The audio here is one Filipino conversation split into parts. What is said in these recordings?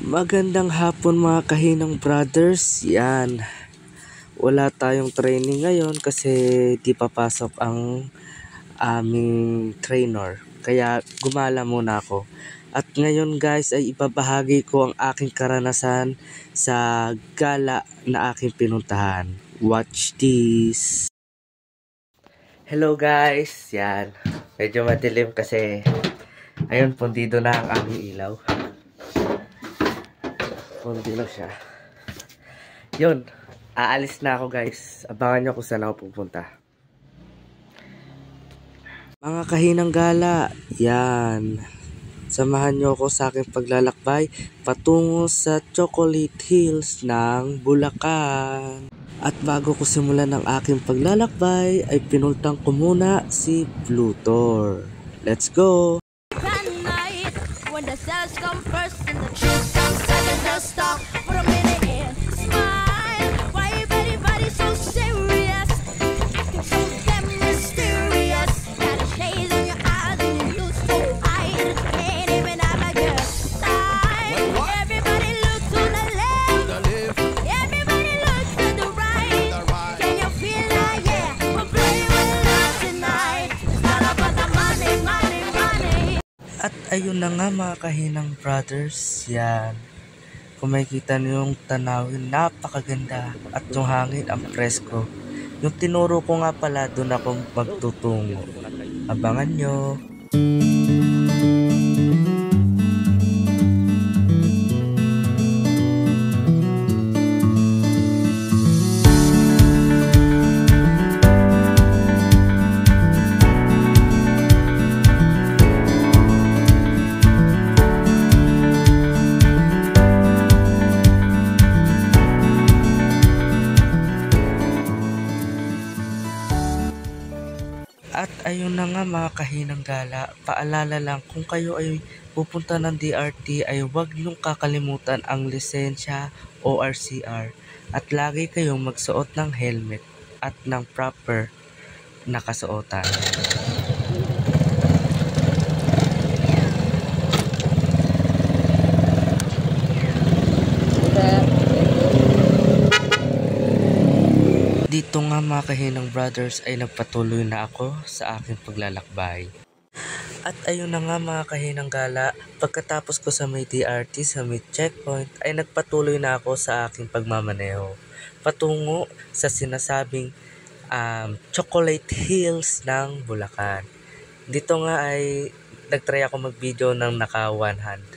Magandang hapon mga kahinang brothers. Yan. Wala tayong training ngayon kasi di papasok ang aming trainer. Kaya gumala muna ako. At ngayon guys ay ibabahagi ko ang aking karanasan sa gala na aking pinuntahan. Watch this. Hello guys. Yan. Medyo madilim kasi ayun, pundido na ang aming ilaw. Pundido siya. Yun. Aalis na ako guys. Abangan nyo kung saan ako pupunta. Mga kahinang gala, yan. Samahan nyo ako sa aking paglalakbay patungo sa Chocolate Hills ng Bulacan. At bago ko simulan ang aking paglalakbay, ay pinultang ko muna si Blutor. Let's go! When the cells come first and the truth comes second, just stop for a minute and smile. Why everybody so serious? Acting so damn mysterious. Got a shades on your eyes and you look so hide. Can't even have a good time. Everybody look to the left. Everybody look to the right. Can you feel that? Yeah, we're playing with love tonight. It's not about the money, money, money. At ayun na nga mga kahinang brothers, yan. Kung makikita niyo yung tanawin, napakaganda. At yung hangin, ang presko. Yung tinuro ko nga pala, doon ako magtutungo. Abangan nyo. At ayun na nga mga kahinang gala, paalala lang kung kayo ay pupunta ng DRT ay huwag niyong kakalimutan ang lisensya o RCR at lagi kayong magsuot ng helmet at ng proper na kasuotan. Dito nga mga kahinang brothers ay nagpatuloy na ako sa aking paglalakbay. At ayun na nga mga kahinang gala, pagkatapos ko sa may DRT sa may checkpoint ay nagpatuloy na ako sa aking pagmamaneho patungo sa sinasabing Chocolate Hills ng Bulacan. Dito nga ay nagtry ako mag-video ng naka one hand.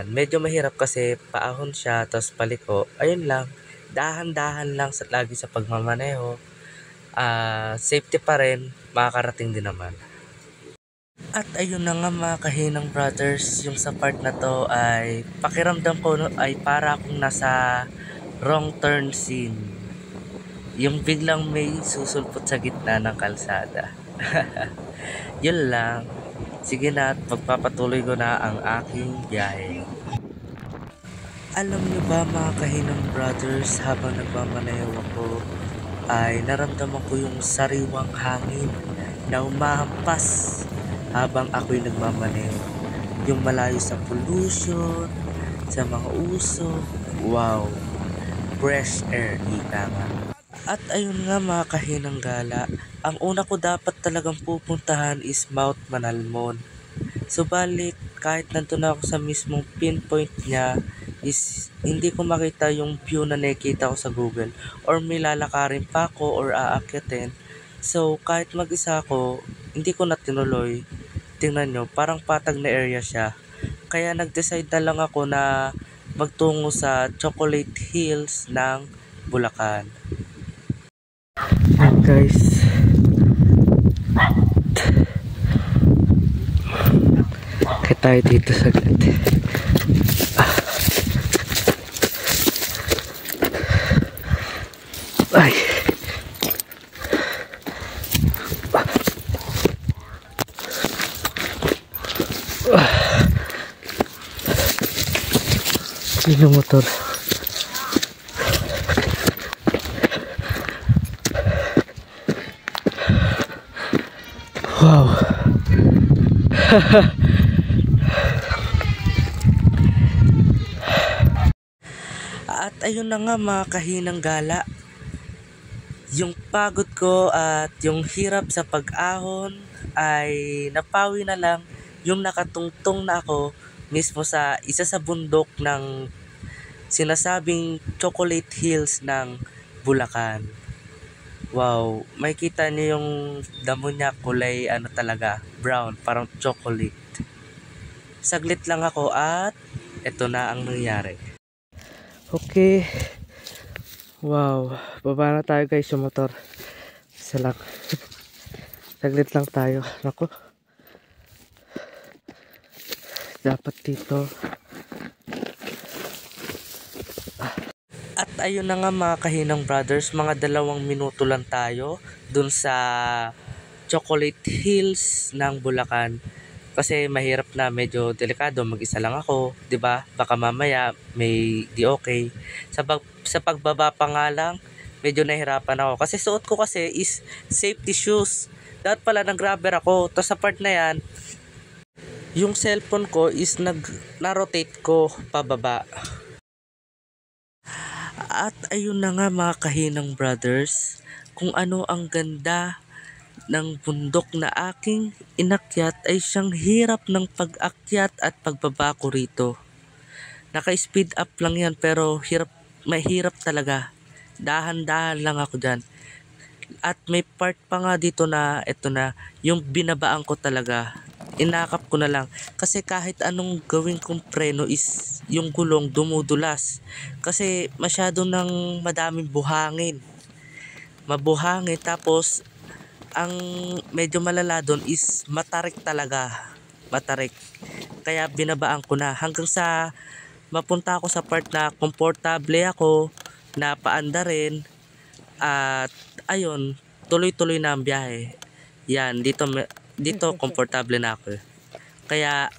Medyo mahirap kasi paahon siya tapos paliko. Ayun lang. Dahan-dahan lang lagi sa pagmamaneho. Safety pa rin, makakarating din naman. At ayun na nga mga kahinang brothers, yung sa part na to ay pakiramdam ko ay para akong nasa wrong turn scene. Yung biglang may susulpot sa gitna ng kalsada. Yun lang. Sige na, magpapatuloy ko na ang aking biyahe. Alam niyo ba mga kahinang brothers, habang nagmamaneho ako ay naramdaman ko yung sariwang hangin na umahampas habang ako'y nagmamaneho. Yung malayo sa pollution, sa mga usok, wow, fresh air, ika nga. At ayun nga mga kahinang gala, ang una ko dapat talagang pupuntahan is Mount Manalmon. Subalit kahit nandun ako sa mismong pinpoint niya, is hindi ko makita yung view na nakikita ko sa Google or may lalakarin pa ako or aakyatin. So kahit mag-isa ako, hindi ko na tinuloy. Tingnan nyo, parang patag na area siya. Kaya nag-decide na lang ako na magtungo sa Chocolate Hills ng Bulacan. And guys, kaya tayo dito saglit. Ay. Sino motor? Wow. At ayun na nga mga kahinang gala, yung pagod ko at yung hirap sa pag-ahon ay napawi na lang yung nakatungtong na ako mismo sa isa sa bundok ng sinasabing Chocolate Hills ng Bulacan. Wow, makikita niyo yung damo niya kulay ano talaga, brown, parang chocolate. Saglit lang ako at eto na ang nangyari. Okay. Wow, baba na tayo guys sa motor. Isa lang. Saglit lang tayo. Naku. Dapat dito. At ayun na nga mga kahinang brothers, mga 2 minuto lang tayo dun sa Chocolate Hills ng Bulacan. Kasi mahirap na, medyo delikado, mag-isa lang ako, 'di ba? Baka mamaya may di okay. Sa pagbaba pa nga lang, medyo nahirapan ako kasi suot ko kasi is safety shoes. Dapat pala nag-grabber ako. Tapos sa part na 'yan, yung cellphone ko is na-rotate ko pababa. At ayun na nga mga kahinang brothers, kung ano ang ganda ng bundok na aking inakyat ay siyang hirap ng pag-akyat at pagbaba ko rito. Naka-speed up lang yan pero mahirap talaga. Dahan-dahan lang ako dyan. At may part pa nga dito na ito na yung binabaan ko talaga. Inakap ko na lang kasi kahit anong gawin kong preno is yung gulong dumudulas kasi masyado ng madaming buhangin. Mabuhangin tapos ang medyo malala doon is matarik talaga. Matarik. Kaya binabaan ko na hanggang sa mapunta ako sa part na komportable ako, na paanda rin. At ayun, tuloy-tuloy na ang biyahe. Yan, dito komportable na ako. Kaya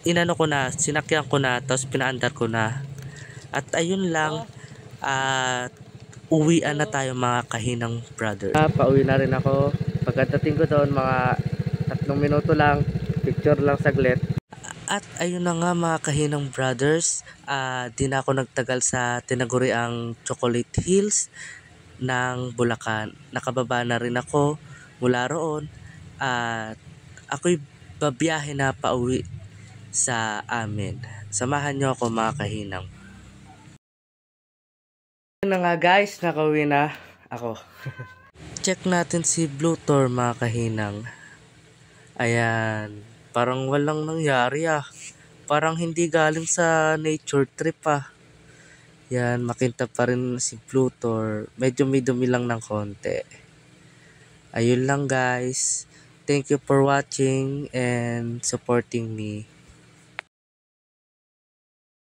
inano ko na, sinakyan ko na, tapos pinaandar ko na. At ayun lang, at uwian na tayo mga kahinang brother. Pauwi na rin ako. Pagkatating ko doon, mga 3 minuto lang, picture lang saglit. At ayun na nga mga kahinang brothers, di na ako nagtagal sa tinaguriang Chocolate Hills ng Bulacan. Nakababa na rin ako mula roon at ako'y babiyahe na pauwi sa amin. Samahan nyo ako mga kahinang. Ayun na nga guys, nakauwi na ako. Check natin si Blue Tour mga kahinang. Ayan, parang walang nangyari Parang hindi galing sa nature trip Yan, makintab pa rin si Blue Tour. Medyo may dumi lang ng konti. Ayun lang guys. Thank you for watching and supporting me.